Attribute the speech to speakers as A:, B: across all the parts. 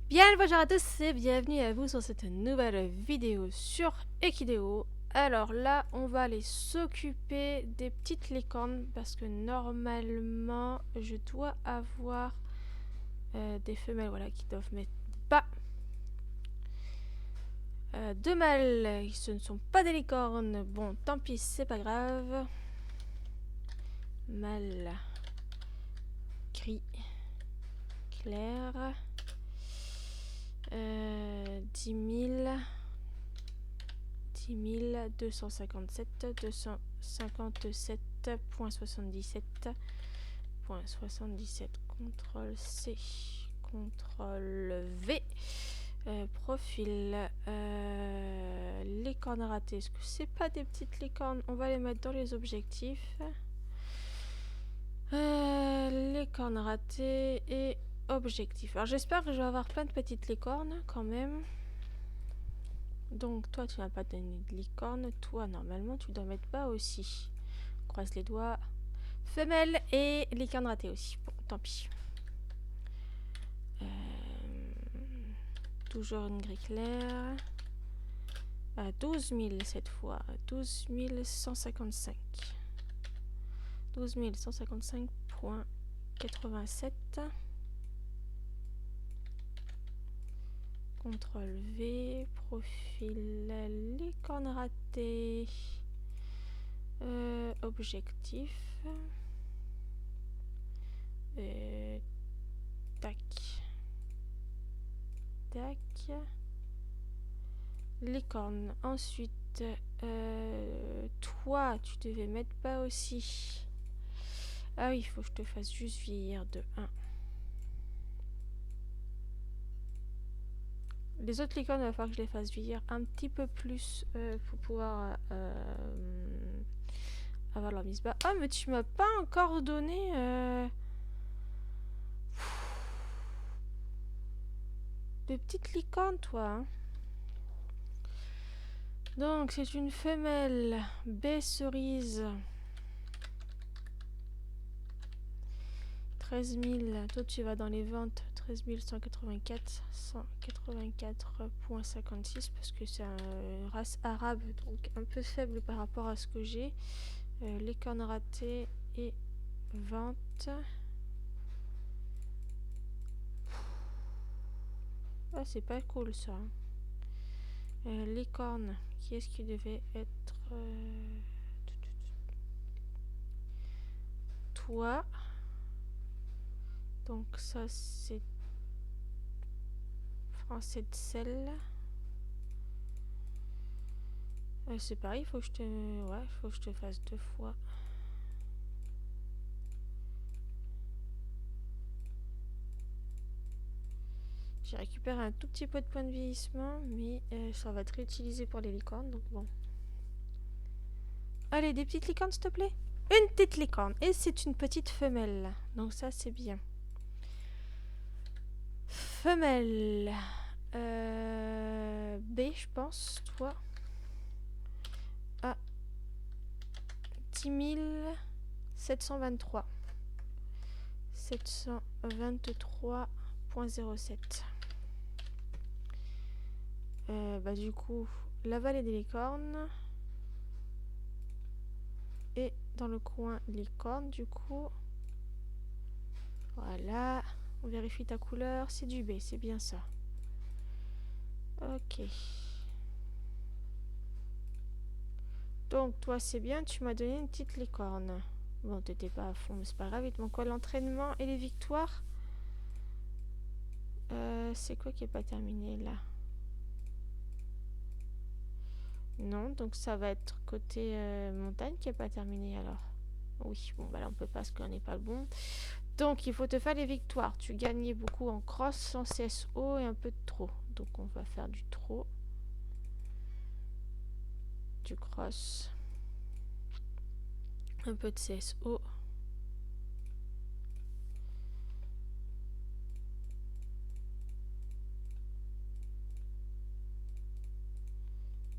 A: Bien le bonjour à tous et bienvenue à vous sur cette nouvelle vidéo sur Equideo. Alors là, on va aller s'occuper des petites licornes parce que normalement, je dois avoir des femelles voilà, qui doivent mettre bas. Deux mâles, ce ne sont pas des licornes. Bon, tant pis, c'est pas grave. Mâle gris clair. 10 257, 257.77.77. CTRL C, CTRL V. Profil. Licornes ratées. Est-ce que c'est pas des petites licornes? On va les mettre dans les objectifs. Licornes ratées et objectifs. Alors j'espère que je vais avoir plein de petites licornes quand même. Donc toi tu n'as pas donné de licorne, toi normalement tu dois mettre bas aussi. Croise les doigts. Femelle et licorne ratée aussi. Bon, tant pis. Toujours une grille claire. 12 000 cette fois. 12 155. 12 155.87. CTRL V. Profil licorne ratée. Objectif. Tac. Tac. Licorne. Ensuite, toi, tu devais mettre pas aussi. Ah oui, il faut que je te fasse juste vieillir de 1. Les autres licornes, il va falloir que je les fasse vieillir un petit peu plus pour pouvoir avoir leur mise bas. Ah, mais tu m'as pas encore donné de petites licornes, toi. Hein. Donc, c'est une femelle baie cerise. 13 000. Toi, tu vas dans les ventes. 13 184. 184.56 parce que c'est une race arabe, donc un peu faible par rapport à ce que j'ai. Licorne ratée et vente. Ah, c'est pas cool ça. Licorne, qui est-ce qui devait être toi. Donc ça c'est français de sel. C'est pareil, il faut que je te faut que je te fasse 2 fois. J'ai récupéré un tout petit peu de points de vieillissement, mais ça va être réutilisé pour les licornes, donc bon. Allez, des petites licornes s'il te plaît. Une petite licorne, et c'est une petite femelle, donc ça c'est bien. Femelle. B, je pense, toi. Ah. 10 723. 723.07. Bah du coup, la vallée des licornes. Et dans le coin licorne, du coup. Voilà. On vérifie ta couleur. C'est du B, c'est bien ça. Ok. Donc toi c'est bien, tu m'as donné une petite licorne. Bon, t'étais pas à fond, mais c'est pas grave. Il te manque quoi? L'entraînement et les victoires. C'est quoi qui est pas terminé là? Non, donc ça va être côté montagne qui est pas terminé alors. Oui, bon bah là on peut pas parce qu'on n'est pas le bon. Donc il faut te faire les victoires. Tu gagnais beaucoup en cross, en CSO et un peu de trop. Donc on va faire du trop. Du cross. Un peu de CSO.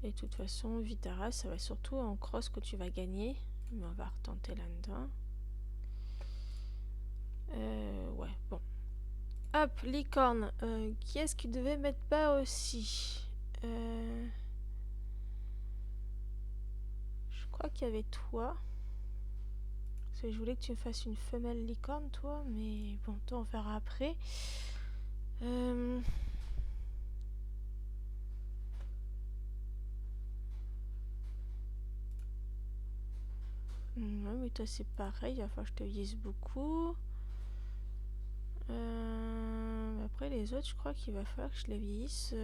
A: Et de toute façon, Vitara, ça va surtout en cross que tu vas gagner. Mais on va retenter là-dedans. Ouais, bon. Hop, licorne. Qui est-ce qui devait mettre bas aussi? Je crois qu'il y avait toi. Parce que je voulais que tu me fasses une femelle licorne, toi. Mais bon, toi, on verra après. Ouais, mais toi, c'est pareil. Enfin, je te vise beaucoup. Après, les autres, je crois qu'il va falloir que je les vieillisse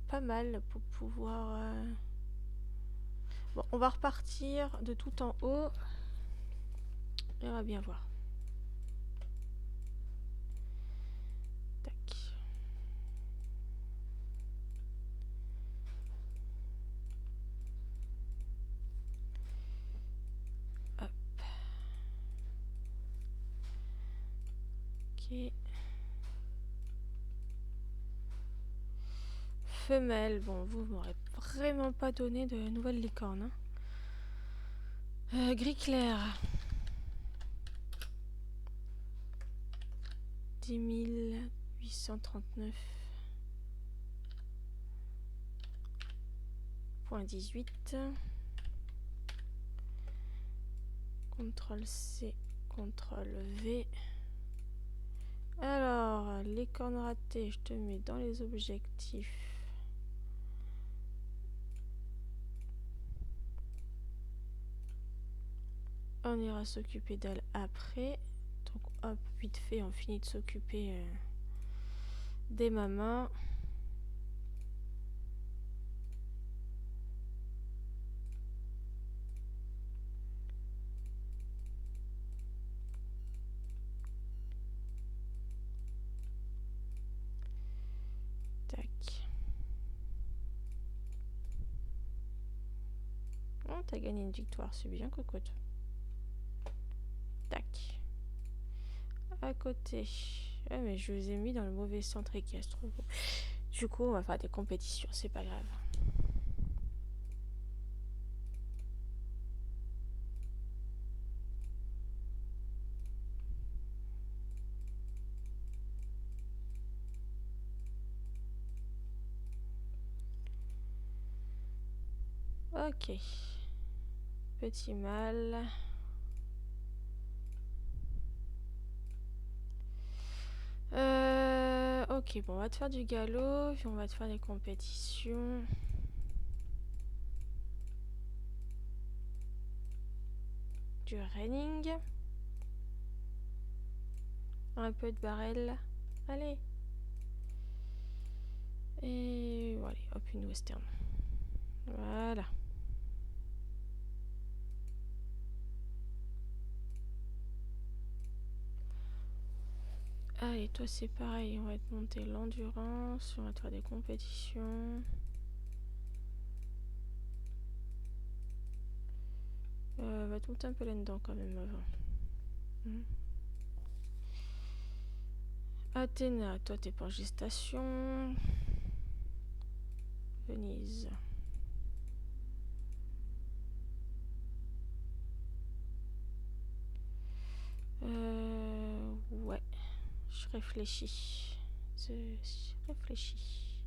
A: pas mal pour pouvoir... Bon, on va repartir de tout en haut. Et on va bien voir. Tac. Hop. Ok. Femelle. Bon, vous m'aurez vraiment pas donné de nouvelles licornes. Hein. Gris clair. 10 839.18. CTRL-C, CTRL-V. Alors, les cornes ratées, je te mets dans les objectifs. On ira s'occuper d'elle après. Donc hop, vite fait, on finit de s'occuper des mamans. Tac. Oh, t'as gagné une victoire, c'est bien, cocotte. Tac. À côté. Ah, mais je les ai mis dans le mauvais centre équestre. Du coup, on va faire des compétitions, c'est pas grave. Ok. Petit mâle. Ok, bon, on va te faire du galop, puis on va te faire des compétitions. Du running. Un peu de barrel. Allez. Et voilà, hop, une western. Voilà. Allez, toi c'est pareil, on va te monter l'endurance, on va te faire des compétitions. Va te monter un peu là-dedans quand même avant. Athéna, toi t'es pas en gestation. Venise. Ouais, je réfléchis. Je réfléchis.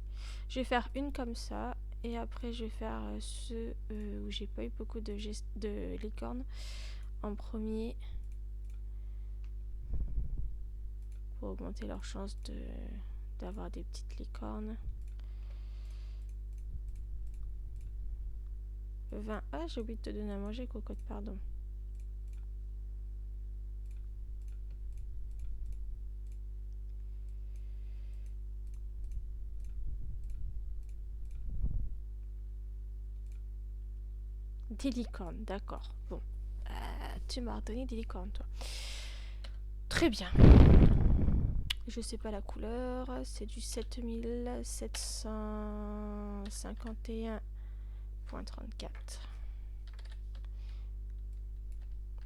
A: Je vais faire une comme ça. Et après, je vais faire ceux où j'ai pas eu beaucoup de licornes en premier. Pour augmenter leur chance d'avoir des petites licornes. 20. Ah, j'ai oublié de te donner à manger, cocotte, pardon. Des licornes, d'accord. Bon. Tu m'as donné des licornes, toi. Très bien. Je sais pas la couleur. C'est du 7751.34.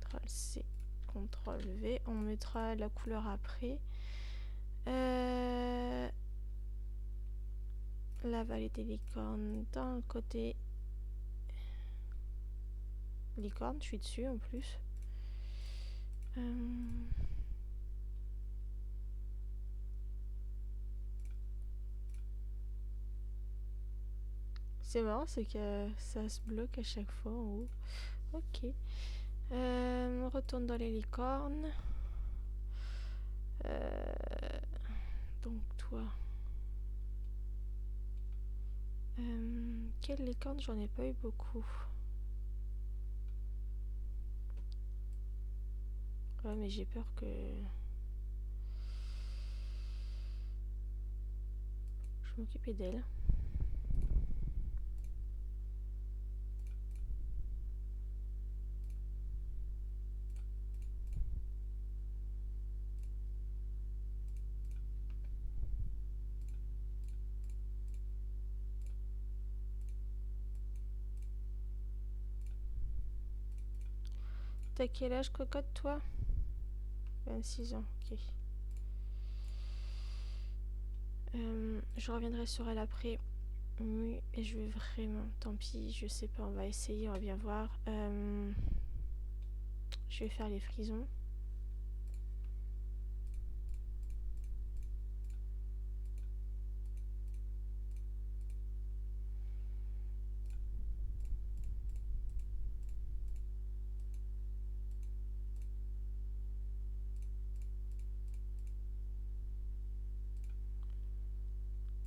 A: CTRL-C, CTRL-V. On mettra la couleur après. La vallée des licornes dans le côté licorne, je suis dessus en plus. C'est marrant, c'est que ça se bloque à chaque fois en haut. Ok. On retourne dans les licornes. Donc toi. Quelle licorne? J'en ai pas eu beaucoup. Ouais, mais j'ai peur que... je m'occupais d'elle. T'as quel âge, cocotte, toi? 26 ans, ok. Je reviendrai sur elle après. Oui, et je vais vraiment... Tant pis, je sais pas, on va essayer, on va bien voir. Je vais faire les frisons.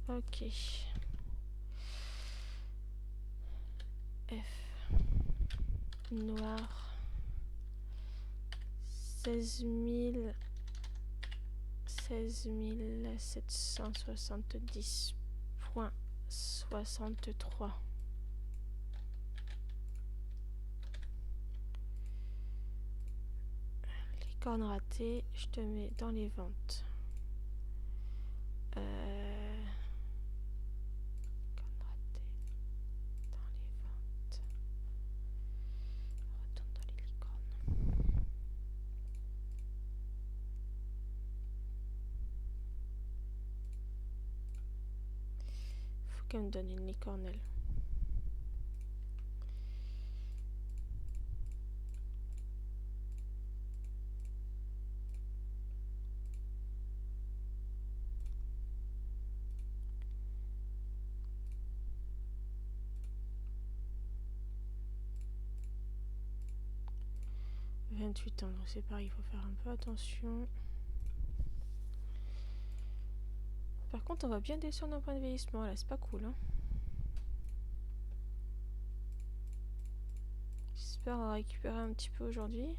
A: Ok. F. Noir. 16 770,63. Licorne ratée, je te mets dans les ventes. Licorne ratée, dans les ventes. Retourne dans les licornes. Faut qu'elle me donne une licorne, elle. « 28 ans, donc c'est pareil, il faut faire un peu attention. Par contre, on va bien descendre d'un point de vieillissement, là, c'est pas cool, hein. J'espère en récupérer un petit peu aujourd'hui.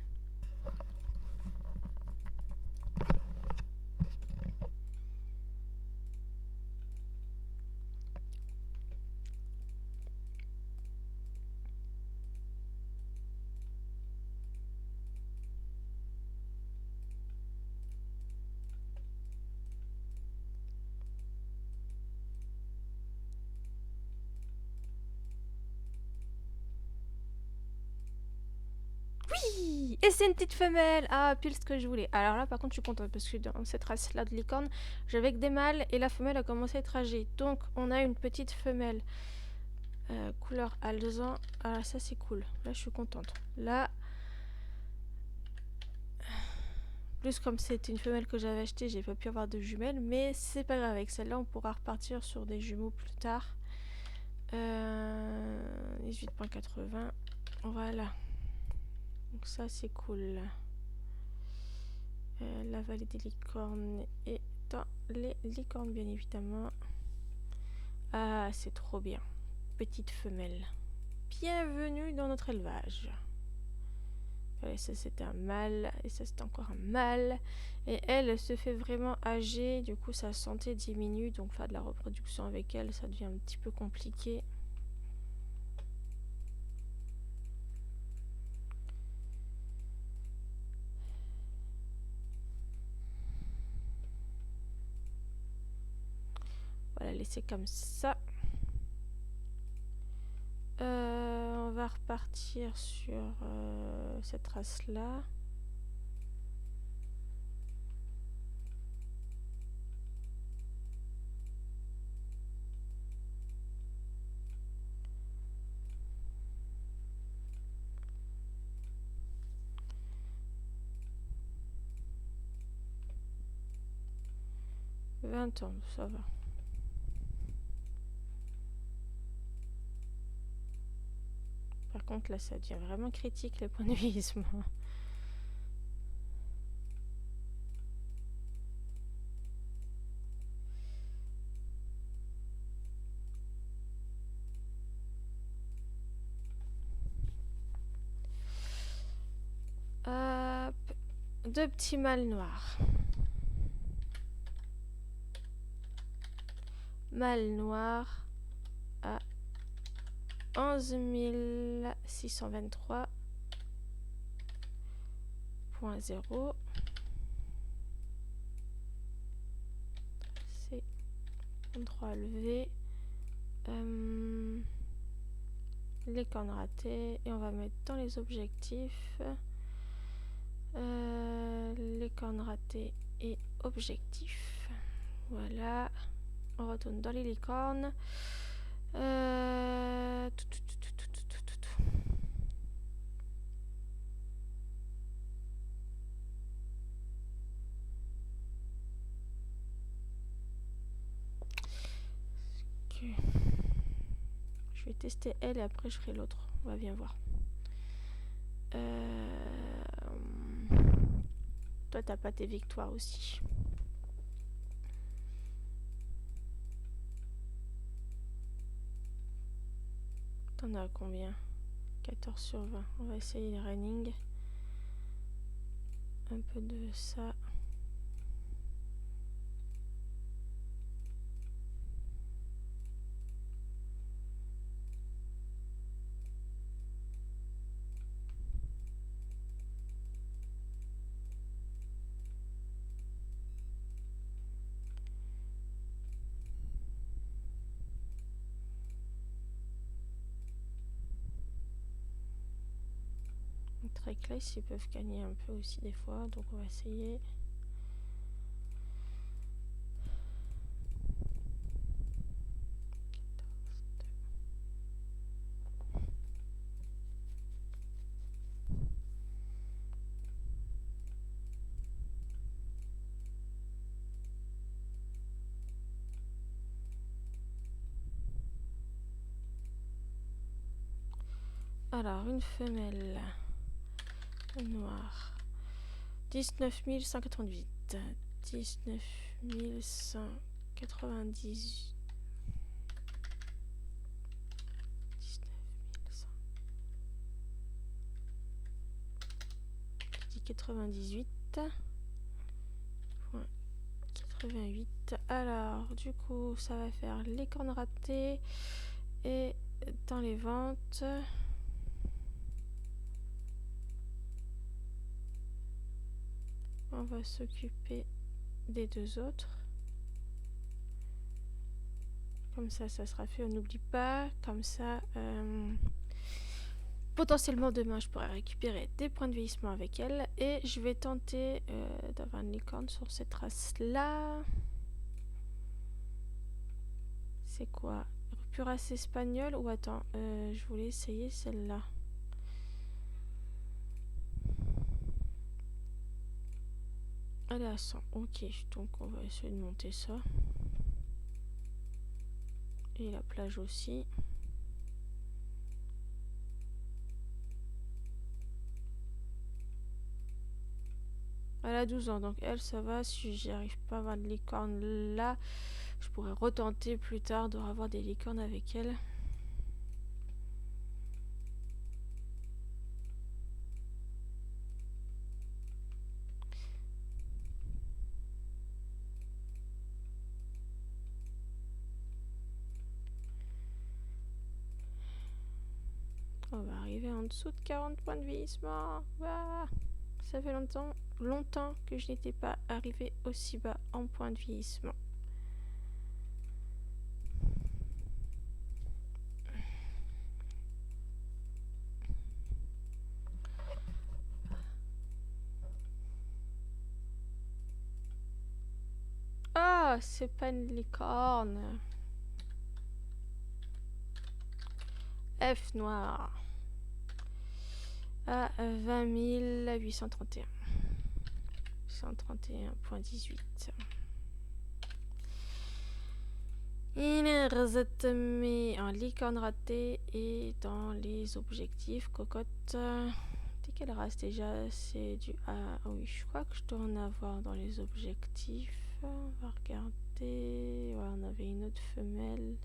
A: Oui! Et c'est une petite femelle! Ah, pile ce que je voulais. Alors là, par contre, je suis contente parce que dans cette race-là de licorne, j'avais que des mâles et la femelle a commencé à être âgée. Donc, on a une petite femelle. Couleur alezan. Ah, ça, c'est cool. Là, je suis contente. Là, plus comme c'est une femelle que j'avais achetée, j'ai pas pu avoir de jumelles, mais c'est pas grave. Avec celle-là, on pourra repartir sur des jumeaux plus tard. 18,80. Voilà. Donc ça, c'est cool. La vallée des licornes et dans les licornes, bien évidemment. Ah, c'est trop bien. Petite femelle. Bienvenue dans notre élevage. Et ça, c'est un mâle. Et ça, c'est encore un mâle. Et elle se fait vraiment âgée. Du coup, sa santé diminue. Donc, faire de la reproduction avec elle, ça devient un petit peu compliqué. On va la laisser comme ça. On va repartir sur cette race-là. « 20 ans, ça va. » Par contre, là, ça devient vraiment critique, les points de vieillissement. Hop. 2 petits mâles noirs. Mâle noir à 11 623.0. C'est 3 levé. Les cornes ratées. Et on va mettre dans les objectifs. Les cornes ratées et objectifs. Voilà. On retourne dans les licornes. Je vais tester elle et après je ferai l'autre. On va bien voir. Toi, t'as pas tes victoires aussi. T'en as combien? 14 sur 20. On va essayer les running. Un peu de ça. Très classe, ils peuvent gagner un peu aussi des fois, donc on va essayer. Alors, une femelle noire. 19 188. 19 190. 98. 88. Alors, du coup, ça va faire les cornes ratées et dans les ventes. On va s'occuper des deux autres. Comme ça, ça sera fait. On n'oublie pas. Comme ça, potentiellement demain, je pourrais récupérer des points de vieillissement avec elle. Et je vais tenter d'avoir une licorne sur cette race-là. C'est quoi? Plus race espagnole ou attends, je voulais essayer celle-là. Elle est à 100. Ok, donc on va essayer de monter ça. Et la plage aussi. Elle a 12 ans, donc elle, ça va. Si j'y arrive pas à avoir de licorne là, je pourrais retenter plus tard de avoir des licornes avec elle. On va arriver en dessous de 40 points de vieillissement. Ah, ça fait longtemps que je n'étais pas arrivée aussi bas en points de vieillissement. Ah, c'est pas une licorne. F noir. À 20 831. 131.18. Il est reset mis en licorne ratée et dans les objectifs cocotte. T'es quelle race déjà? C'est du A. Oui, je crois que je dois en avoir dans les objectifs. On va regarder. Ouais, on avait une autre femelle.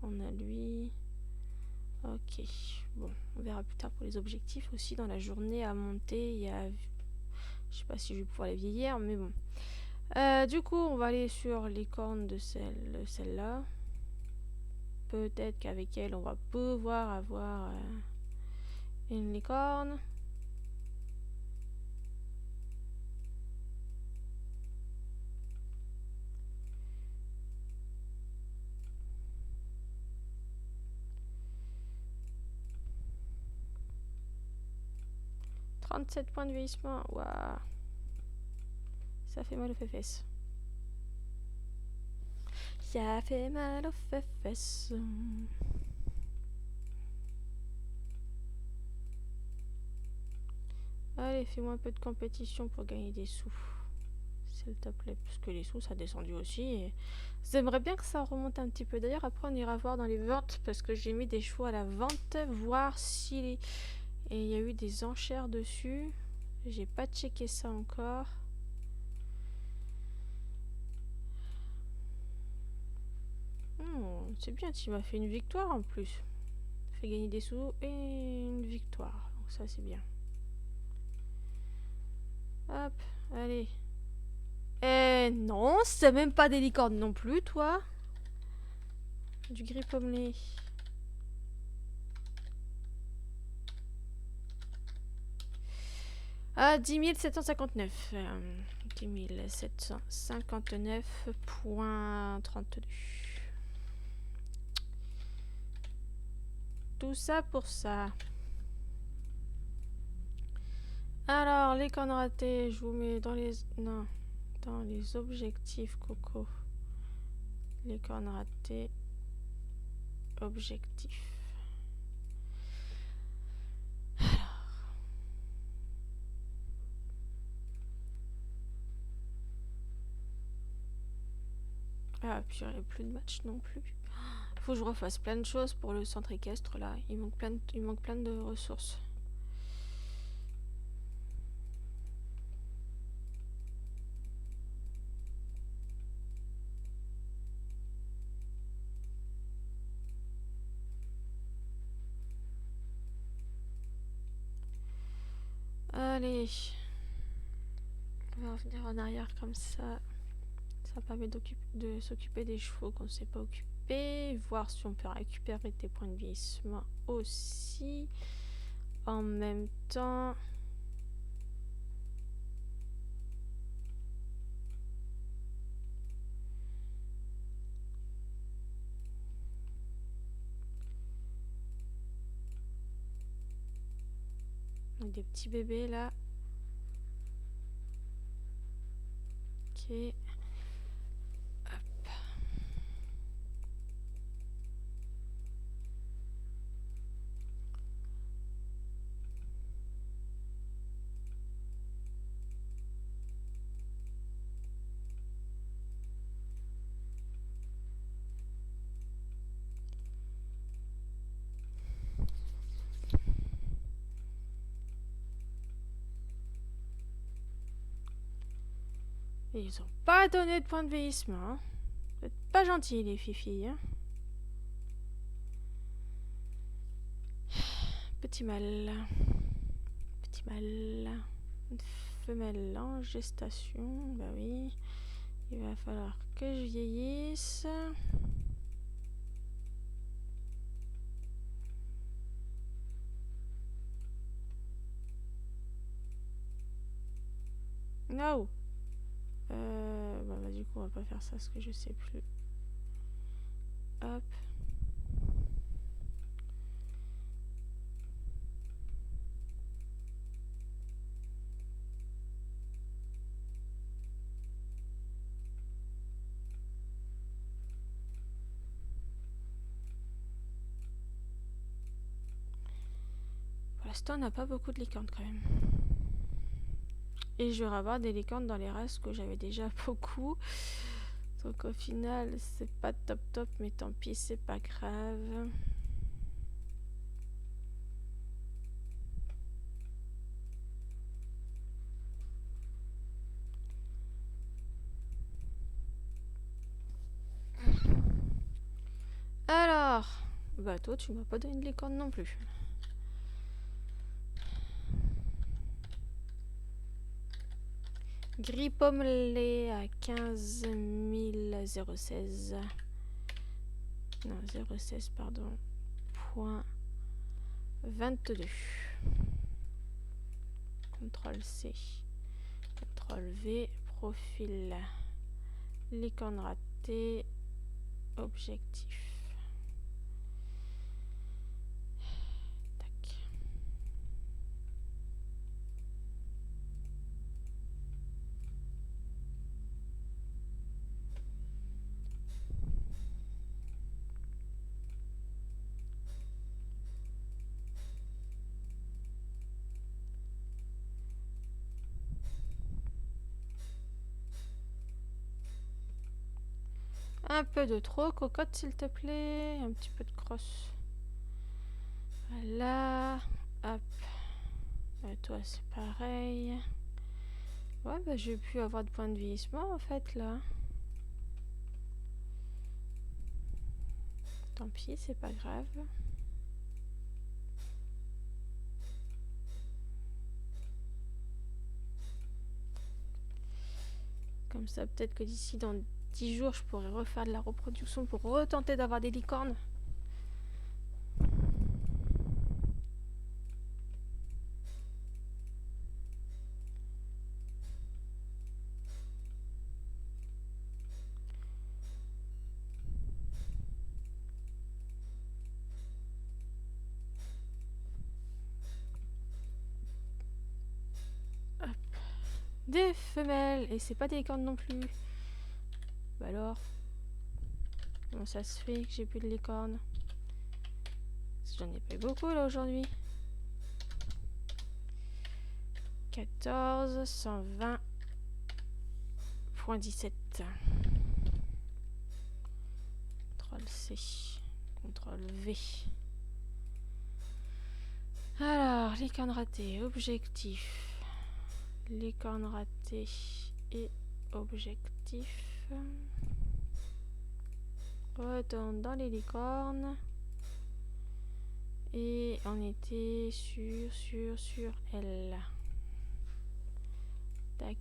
A: On a lui. Ok. Bon, on verra plus tard pour les objectifs aussi. Dans la journée à monter, il y a... Je sais pas si je vais pouvoir les vieillir, mais bon. Du coup, on va aller sur les cornes de celle-là. Peut-être qu'avec elle, on va pouvoir avoir une licorne. « 37 points de vieillissement. Waouh. Ça fait mal aux fesses. Ça fait mal aux fesses. Allez, fais-moi un peu de compétition pour gagner des sous. S'il te plaît. Parce que les sous, ça a descendu aussi. Et... J'aimerais bien que ça remonte un petit peu. D'ailleurs, après, on ira voir dans les ventes. Parce que j'ai mis des chevaux à la vente. Voir si... Et il y a eu des enchères dessus. J'ai pas checké ça encore. C'est bien, tu m'as fait une victoire en plus. Fait gagner des sous et une victoire. Donc ça, c'est bien. Hop, allez. Eh non, c'est même pas des licornes non plus, toi. Du gris pommelé. Ah, 10 759. 10 759,32. Tout ça pour ça. Alors, les cornes ratées, je vous mets dans les... Non, dans les objectifs, Coco. Les cornes ratées. Objectifs. Ah, puis il n'y a plus de match non plus. Faut que je refasse plein de choses pour le centre équestre là. Il manque plein de ressources. Allez. On va revenir en arrière comme ça. Ça permet de s'occuper des chevaux qu'on ne sait pas occuper. Voir si on peut récupérer des points de vieillissement aussi. En même temps... Des petits bébés là. Ok. Hop. Et ils ont pas donné de points de vieillissement. Hein. Vous êtes pas gentils les filles. Hein. Petit mâle. Petit mâle. Une femelle en gestation. Bah oui. Il va falloir que je vieillisse. No. Bah, du coup on va pas faire ça parce que je sais plus. Hop. Pour l'instant on n'a pas beaucoup de licornes quand même. Et je vais avoir des licornes dans les races que j'avais déjà beaucoup. Donc au final, c'est pas top top, mais tant pis, c'est pas grave. Alors, bah toi, tu m'as pas donné de licorne non plus. Gris pommelé à 15 016. Non, 016, pardon. Point 22. CTRL C. CTRL V. Profil. Licorne ratée. Objectif. Tac. Un peu de trop, cocotte, s'il te plaît. Un petit peu de crosse. Voilà. Hop. Toi, c'est pareil. Ouais, bah j'ai pu avoir de points de vieillissement, en fait, là. Tant pis, c'est pas grave. Comme ça, peut-être que d'ici dans 10 jours, je pourrais refaire de la reproduction pour retenter d'avoir des licornes. Hop. Des femelles. Et c'est pas des licornes non plus. Bah alors, comment ça se fait que j'ai plus de licornes? Parce que j'en ai pas eu beaucoup là aujourd'hui. 14, 120.17. CTRL C. CTRL V. Alors, licorne ratée, objectif. Licorne ratée et objectif. Retourne dans les licornes. Et on était sur L. Tac.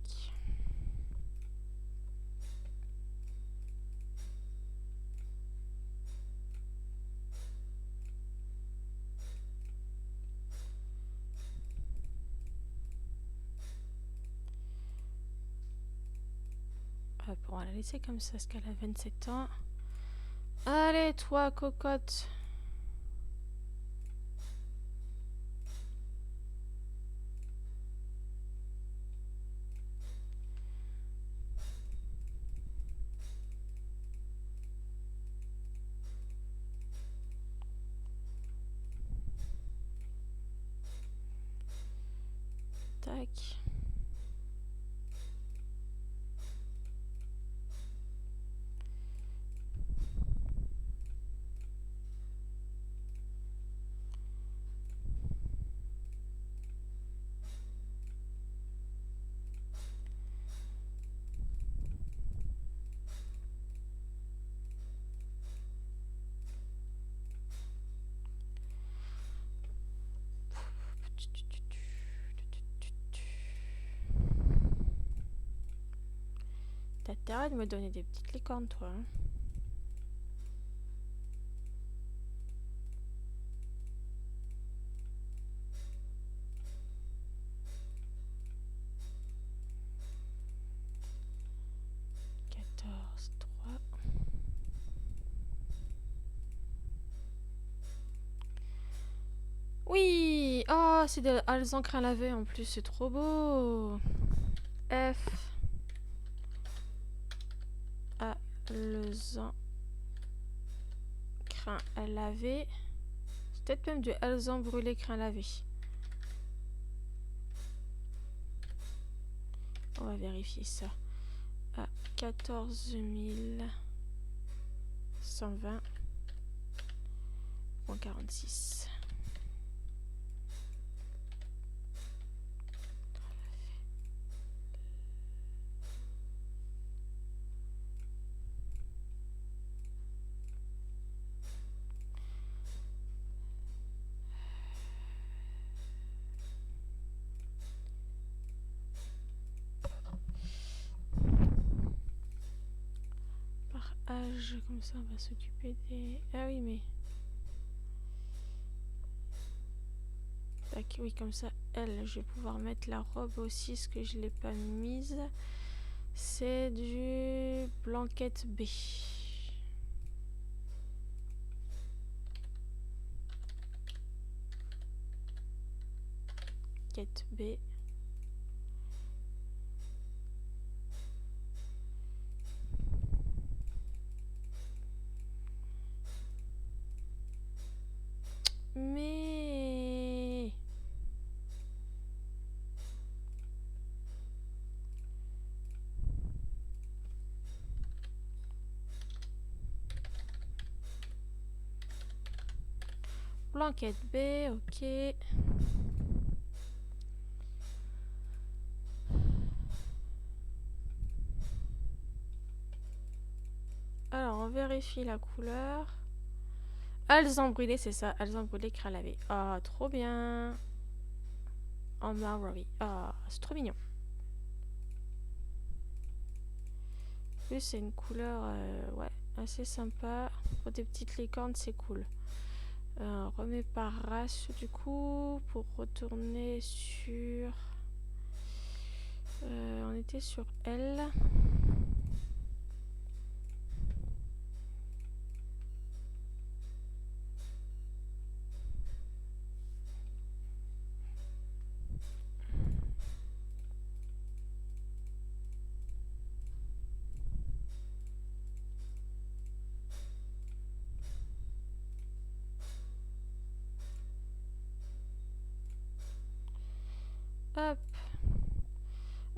A: Hop, on va la laisser comme ça, parce qu'elle a 27 ans. Allez, toi, cocotte. Tac. T'as intérêt de me donner des petites licornes, toi. Hein. Oui! Oh, c'est des encres à laver en plus, c'est trop beau! F. Alezan. Crin à laver. C'est peut-être même du alezan brûlé crin lavé. On va vérifier ça. à 14 120,46. Âge, comme ça on va s'occuper des... Ah oui mais... Tac, oui comme ça, elle, je vais pouvoir mettre la robe aussi, ce que je l'ai pas mise. C'est du blanquette B. Blanquette B. Mais... Blanquette B, ok. Alors, on vérifie la couleur. Alezan brûlé, c'est ça. Alezan brûlé, craie lavé. Ah, trop bien. En Marbury. Ah, c'est trop mignon. En plus, c'est une couleur ouais, assez sympa. Pour des petites licornes, c'est cool. On remet par race du coup pour retourner sur... on était sur L. Hop.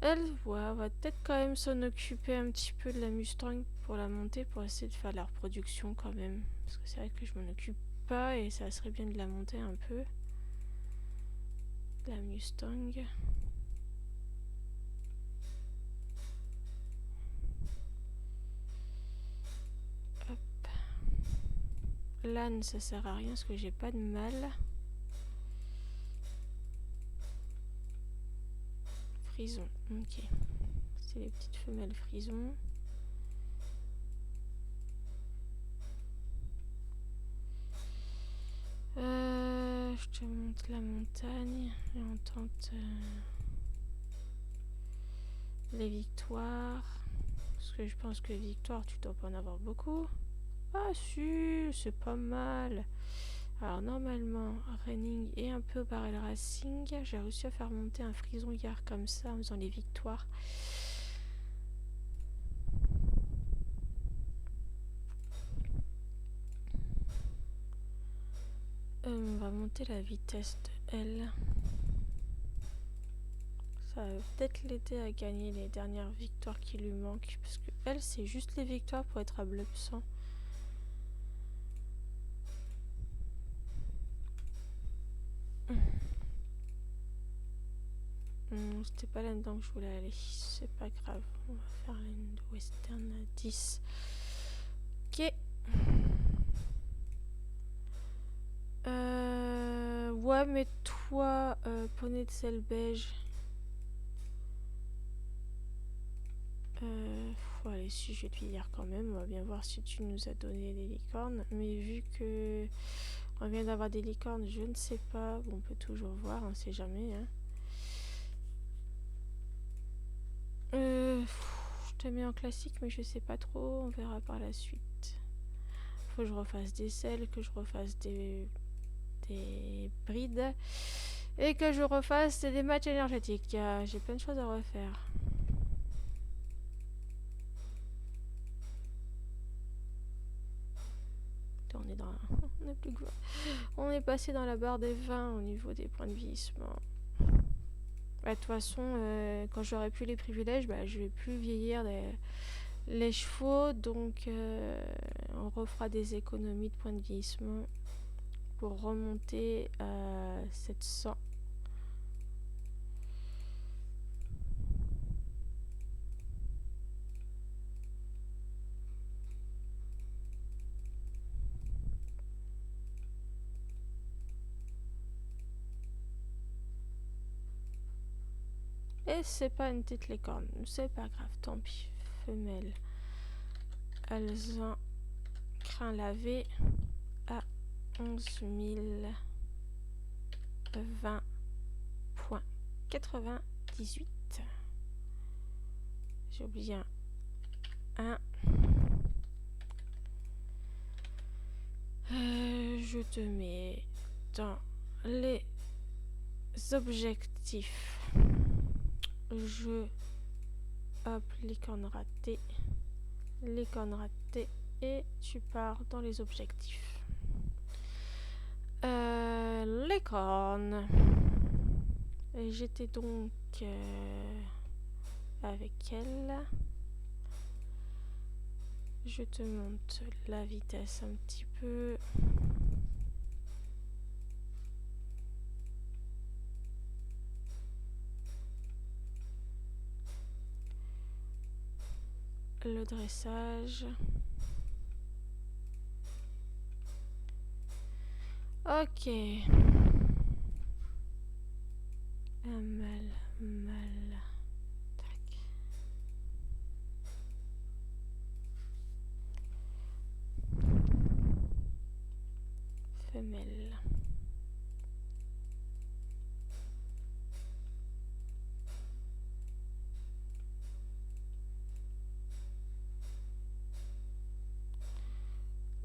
A: Elle, ouais, on va peut-être quand même s'en occuper un petit peu de la Mustang pour la monter, pour essayer de faire la reproduction quand même. Parce que c'est vrai que je m'en occupe pas et ça serait bien de la monter un peu. La Mustang. Hop. L'âne, ça sert à rien parce que j'ai pas de mâle. Frison, ok. C'est les petites femelles frison. Je te montre la montagne et on tente les victoires. Parce que je pense que victoire, tu dois pas en avoir beaucoup. Ah si, c'est pas mal. Alors normalement, running et un peu barrel racing, j'ai réussi à faire monter un frison hier comme ça en faisant les victoires. On va monter la vitesse de L. Ça va peut-être l'aider à gagner les dernières victoires qui lui manquent. Parce que elle, c'est juste les victoires pour être à bleu 100. C'était pas là-dedans que je voulais aller. C'est pas grave. On va faire une western à 10. Ok. Ouais, mais toi, poney de sel beige. Allez, si je vais te dire quand même, on va bien voir si tu nous as donné des licornes. Mais vu que on vient d'avoir des licornes, je ne sais pas. Bon, on peut toujours voir, on sait jamais. Hein. Je te mets en classique, mais je sais pas trop. On verra par la suite. Faut que je refasse des selles, que je refasse des brides et que je refasse des matchs énergétiques. J'ai plein de choses à refaire. On est dans on est passé dans la barre des 20 au niveau des points de vieillissement. Bah, de toute façon, quand j'aurai plus les privilèges, bah, je vais plus vieillir les chevaux, donc on refera des économies de points de vieillissement pour remonter à 700. Et c'est pas une petite licorne, c'est pas grave, tant pis. Femelle alezan crin lavé à 11 020,98. J'ai oublié un 1. Je te mets dans les objectifs. Hop, licorne ratée, et tu pars dans les objectifs. Licorne. J'étais donc avec elle. Je te monte la vitesse un petit peu. Le dressage. Ok. Un mâle. Tac. Femelle.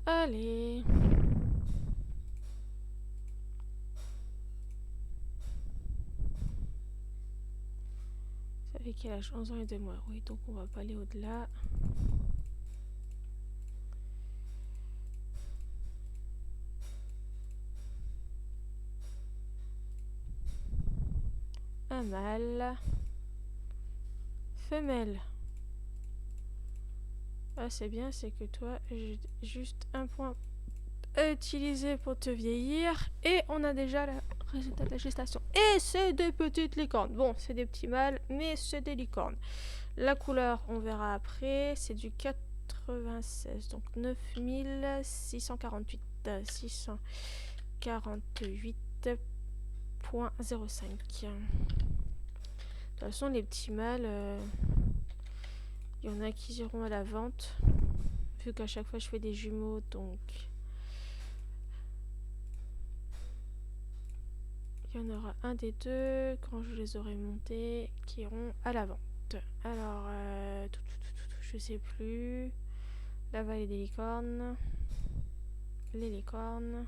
A: Allez. Ça fait quel âge? 11 ans et 2 mois. Oui, donc on va pas aller au-delà. Un mâle. Femelle. Ah, c'est bien, c'est que toi, j'ai juste un point à utiliser pour te vieillir. Et on a déjà le résultat de la gestation. Et c'est des petites licornes. Bon, c'est des petits mâles, mais c'est des licornes. La couleur, on verra après. C'est du 96. Donc 9648. 648,05. De toute façon, les petits mâles, il y en a qui iront à la vente. Vu qu'à chaque fois, je fais des jumeaux, donc... il y en aura un des deux, quand je les aurai montés, qui iront à la vente. Alors, je sais plus. La vallée des licornes. Les licornes.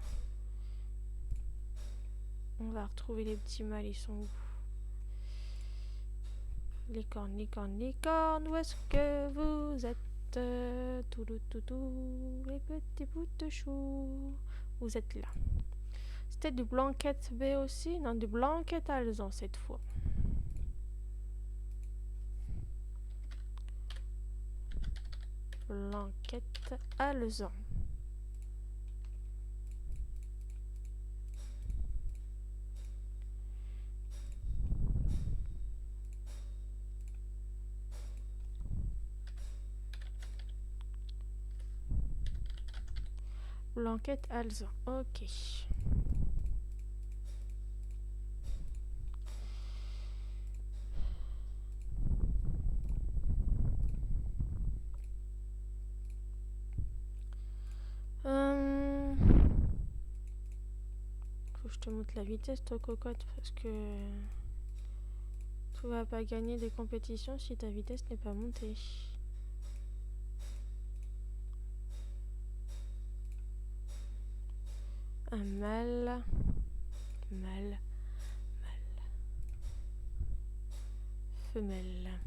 A: On va retrouver les petits mâles, ils sont où? Licorne, où est-ce que vous êtes? Les petits bouts de chou. Vous êtes là. C'était du blanquette B aussi? Non, du blanquette alezan cette fois. Blanquette alezan. Blanquette alezan, ok. Faut que je te montre la vitesse, toi, cocotte, parce que tu vas pas gagner des compétitions si ta vitesse n'est pas montée. Un mâle. Femelle.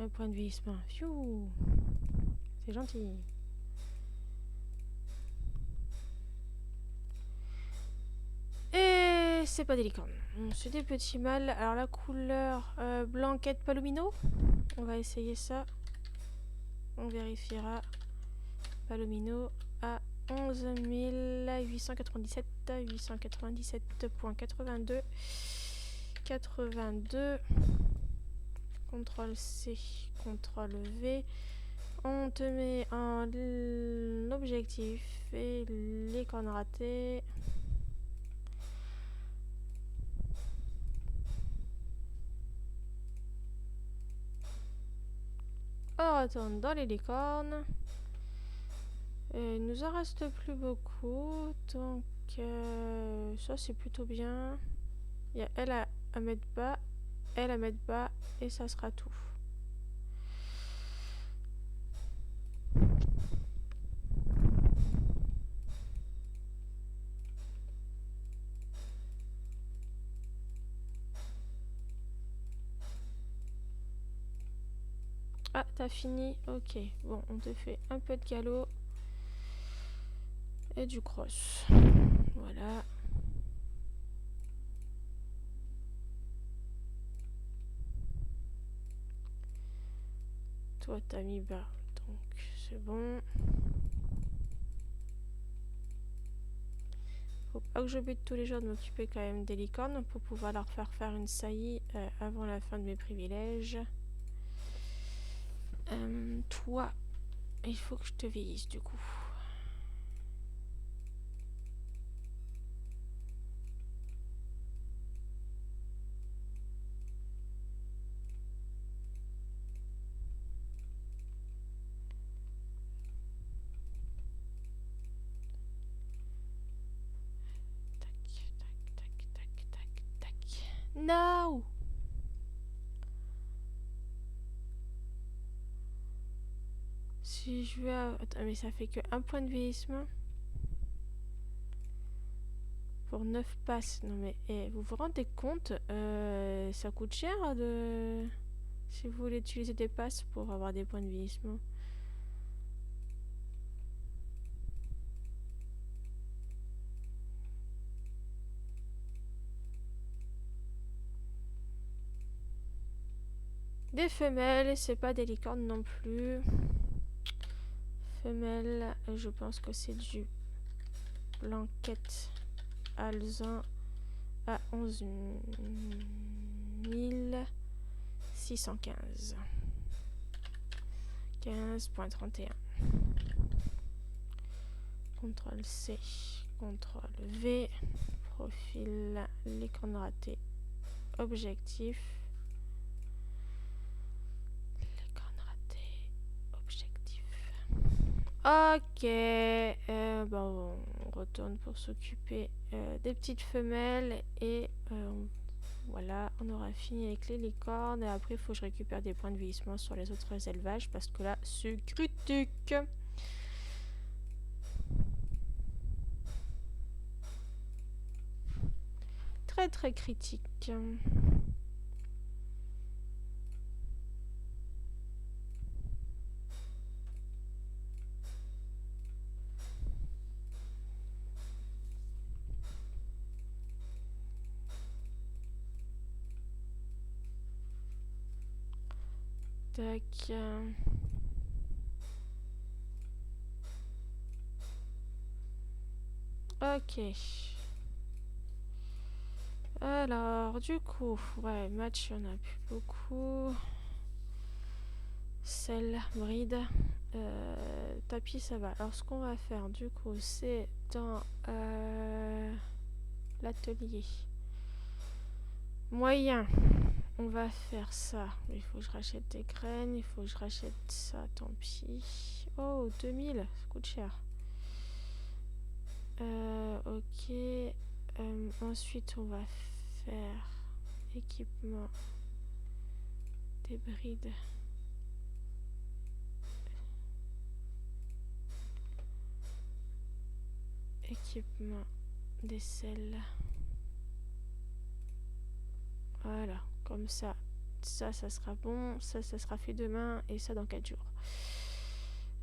A: Un point de vissement. Pfiou. C'est gentil. Et c'est pas des licornes. C'est des petits mâles. Alors la couleur blanquette palomino. On va essayer ça. On vérifiera. Palomino à 11 897. 897.82. 82. CTRL C, CTRL V. On te met en objectif et l'écran raté. On retourne dans les licornes. Il nous en reste plus beaucoup. Donc ça c'est plutôt bien. Il y a elle à mettre bas, elle à mettre bas et ça sera tout. Ah, t'as fini? Ok. Bon, on te fait un peu de galop. Et du cross. Voilà. Toi, t'as mis bas. Donc, c'est bon. Faut pas que j'oublie tous les jours de m'occuper quand même des licornes pour pouvoir leur faire une saillie avant la fin de mes privilèges. Toi, il faut que je te vieillisse du coup. Tac. No! Si je vais... Attends, mais ça fait que un point de vieillissement. Pour 9 passes. Non mais, vous vous rendez compte ça coûte cher de... Si vous voulez utiliser des passes pour avoir des points de vieillissement. Des femelles, c'est pas des licornes non plus. Femelle, je pense que c'est du blanquette alezan à 11 615. 15.31. CTRL C, CTRL V, profil, l'écran raté, objectif. L'écran raté, objectif. Ok, bon, on retourne pour s'occuper des petites femelles et voilà, on aura fini avec les licornes et après il faut que je récupère des points de vieillissement sur les autres élevages parce que là c'est critique. Très très critique. Tac. Ok. Alors, du coup, ouais, match, il n'y en a plus beaucoup. Celle, bride. Tapis, ça va. Alors, ce qu'on va faire, du coup, c'est dans l'atelier. Moyen. On va faire ça. Il faut que je rachète des graines. Il faut que je rachète ça. Tant pis. Oh, 2000. Ça coûte cher. Ok. Ensuite, on va faire équipement des brides. Équipement des selles. Voilà, comme ça, ça sera bon. Ça sera fait demain et ça dans 4 jours.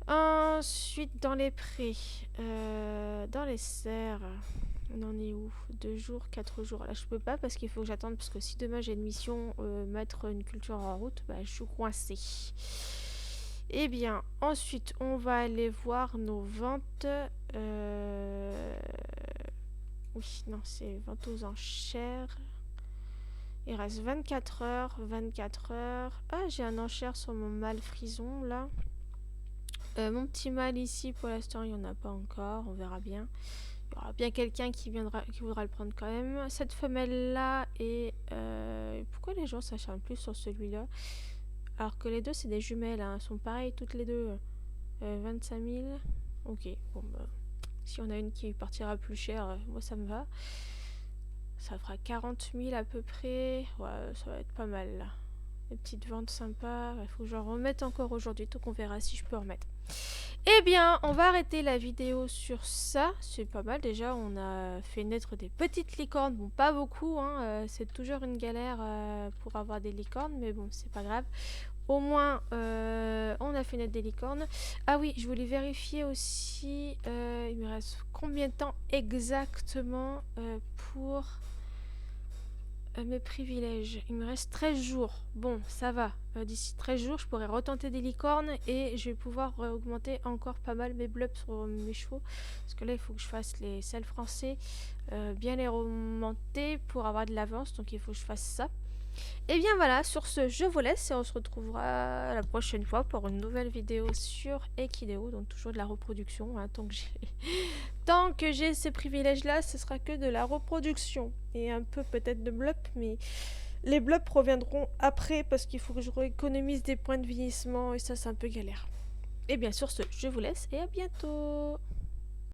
A: Ensuite, dans les prés, dans les serres, on en est où? 2 jours, 4 jours. Là, je peux pas parce qu'il faut que j'attende. Parce que si demain j'ai une mission, mettre une culture en route, bah, je suis coincée. Eh bien, ensuite, on va aller voir nos ventes. Oui, non, c'est vente aux enchères. Il reste 24 heures. 24 heures. Ah, j'ai un enchère sur mon mâle frison, là. Mon petit mâle ici, pour l'instant, il n'y en a pas encore. On verra bien. Il y aura bien quelqu'un qui voudra le prendre quand même. Cette femelle-là et... pourquoi les gens s'acharnent plus sur celui-là? Alors que les deux, c'est des jumelles. Hein. Elles sont pareilles toutes les deux. 25 000. Ok, bon bah... Si on a une qui partira plus cher, moi ça me va. Ça fera 40 000 à peu près. Ouais, ça va être pas mal là. Des petites ventes sympas. Il faut que j'en remette encore aujourd'hui. Donc on verra si je peux remettre. Eh bien, on va arrêter la vidéo sur ça. C'est pas mal déjà. On a fait naître des petites licornes. Bon, pas beaucoup. Hein. C'est toujours une galère pour avoir des licornes. Mais bon, c'est pas grave. Au moins, on a fait naître des licornes. Ah oui, je voulais vérifier aussi. Il me reste combien de temps exactement pour mes privilèges? Il me reste 13 jours. Bon, ça va. D'ici 13 jours, je pourrai retenter des licornes et je vais pouvoir augmenter encore pas mal mes blubs sur mes chevaux. Parce que là, il faut que je fasse les selles français, bien les remonter pour avoir de l'avance. Donc, il faut que je fasse ça. Et bien voilà, sur ce, je vous laisse et on se retrouvera la prochaine fois pour une nouvelle vidéo sur Equideo, donc toujours de la reproduction, hein, tant que j'ai ces privilèges-là, ce sera que de la reproduction et un peu peut-être de blop, mais les blops reviendront après parce qu'il faut que je rééconomise des points de vieillissement et ça c'est un peu galère. Et bien sur ce, je vous laisse et à bientôt.